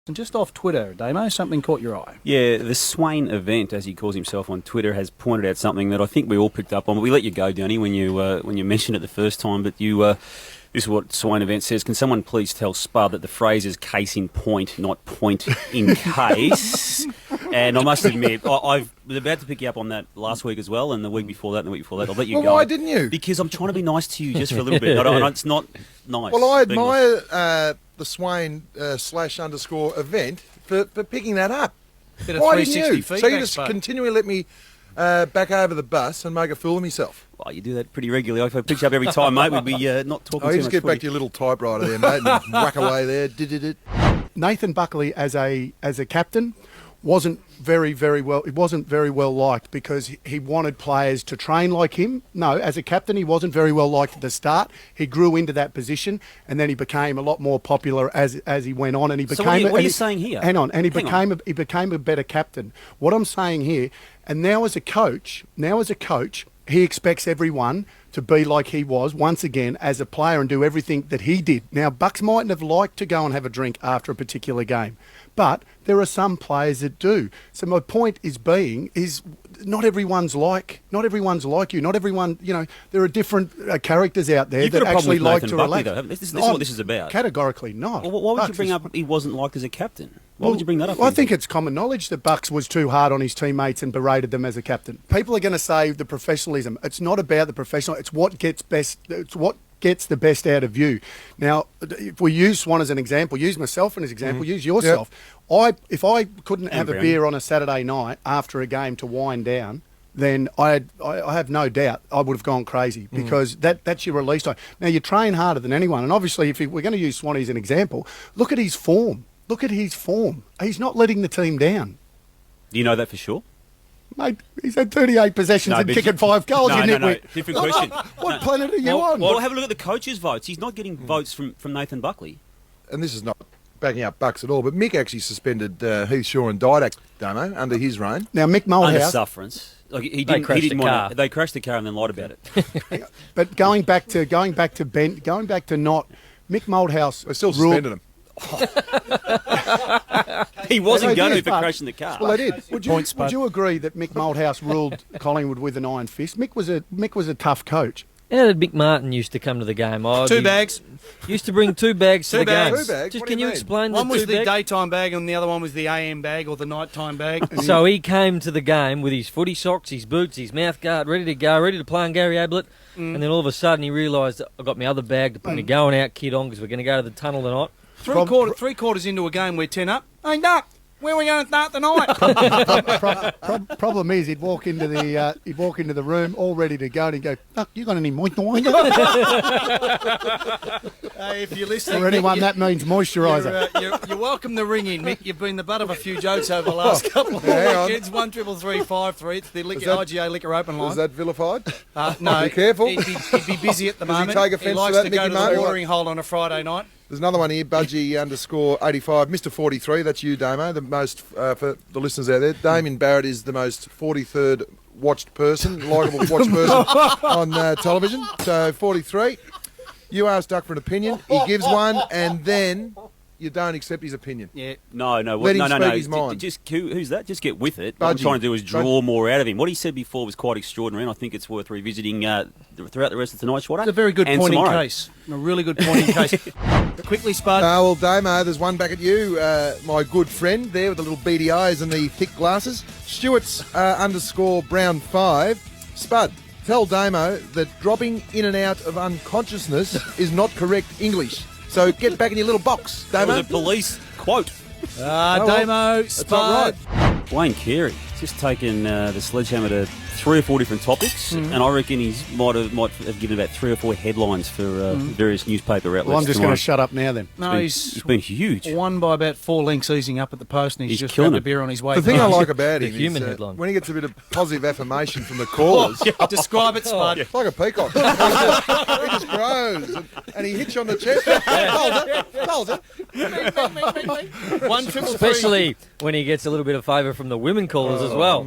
And just off Twitter, Damo, something caught your eye. Yeah, the Swain event, as he calls himself on Twitter, has pointed out something that I think we all picked up on. But we let you go, Danny, when you mentioned it the first time. But this is what Swain event says. Can someone please tell Spud that the phrase is case in point, not point in case? And I must admit, I was about to pick you up on that last week as well, and the week before that, and the week before that. I'll let you go. Why didn't you? Because I'm trying to be nice to you just for a little bit. It's not nice. Well, I admire the Swain /_ event for picking that up. Why didn't you? So you just continually let me back over the bus and make a fool of myself. Well, you do that pretty regularly. If I picked you up every time, mate, we'd be not talking too much. You just get back to your little typewriter there, mate, and whack away there. Nathan Buckley as a captain wasn't very well. It wasn't very well liked because he wanted players to train like him. No, as a captain, he wasn't very well liked at the start. He grew into that position, and then he became a lot more popular as he went on. And he became. So what are you saying here? Hang on, and he became a better captain. What I'm saying here, and now as a coach, he expects everyone to be like he was once again as a player and do everything that he did. Now, Bucks mightn't have liked to go and have a drink after a particular game, but there are some players that do. So my point is not everyone's like you. Not everyone, there are different characters out there that actually like to relax. This is what this is about. Categorically not. Well, why would you bring up he wasn't liked as a captain? Why would you bring that up? Well, I think it's common knowledge that Bucks was too hard on his teammates and berated them as a captain. People are going to say the professionalism. It's not about the professional. It's what gets best. It's what gets the best out of you. Now, if we use Swan as an example, use myself as an example, use yourself. Yep. If I couldn't have a beer on a Saturday night after a game to wind down, then I have no doubt I would have gone crazy because that's your release time. Now, you train harder than anyone, and obviously if we're going to use Swanee as an example, look at his form. He's not letting the team down. Do you know that for sure? Mate, he's had 38 possessions and kicking 5 goals. No, different question. What planet are you on? Well, have a look at the coaches' votes. He's not getting votes from Nathan Buckley. And this is not backing up Bucks at all, but Mick actually suspended Heath Shaw and Didak, Damo, under his reign. Now, Mick Malthouse... Under sufferance. They crashed the car and then lied about it. But going back to not... Mick Malthouse... They still suspended him. He wasn't going to for crashing the car. Well, they did. Would you agree that Mick Malthouse ruled Collingwood with an iron fist? Mick was a tough coach. How did Mick Martyn used to come to the game? Two bags. Used to bring 2 bags to the game. 2 bags? Just can you explain the 2 bags? One was the daytime bag and the other one was the AM bag or the nighttime bag. So he came to the game with his footy socks, his boots, his mouth guard, ready to go, ready to play on Gary Ablett. And then all of a sudden he realised, I've got my other bag to put my going out kit on because we're going to go to the tunnel tonight. Three quarters into a game, we're 10 up. Hey, Duck, where are we going to start tonight? Problem is, he'd walk into the room all ready to go, and he'd go, "Duck, you got any moisture?" If you're listening, for anyone, that means moisturiser. You're welcome to ring in, Mick. You've been the butt of a few jokes over the last couple of weekends. 133353. It's the IGA Liquor Open line. Was that vilified? No. Be careful. He'd be busy at the moment. Does he take offence he likes to that, to go Mickey to Martyn? the watering hole on a Friday night. There's another one here, Budgie _85, Mr. 43. That's you, Damo. The most for the listeners out there. Damien Barrett is the most 43rd watched person, likeable watched person on television. So 43. You ask Duck for an opinion. He gives one, and then you don't accept his opinion. Yeah. No. Let him speak his mind. Who's that? Just get with it. Budgie. What I'm trying to do is draw more out of him. What he said before was quite extraordinary, and I think it's worth revisiting throughout the rest of tonight, Schwatta. It's a very good and point tomorrow. in case. A really good point in case. Quickly, Spud. Well, Damo, there's one back at you, my good friend there with the little beady eyes and the thick glasses. Stewart's _Brown5. Spud, tell Damo that dropping in and out of unconsciousness is not correct English. So get back in your little box, Damo. That was a police quote. Damo, Spud. That's not right. Wayne Carey just taken the sledgehammer to 3 or 4 different topics, and I reckon he might have given about 3 or 4 headlines for various newspaper outlets. Well, I'm just going to shut up now then. No, he's been huge. Won by about 4 lengths easing up at the post, and he's just killing grabbed a beer on his way. The thing I like about him human is headline. when he gets a bit of positive affirmation from the callers. Describe it, Spud. It's like a peacock. He just grows and he hits you on the chest. Holds it. 1 triple 3. Especially when he gets a little bit of favour from the women callers as well.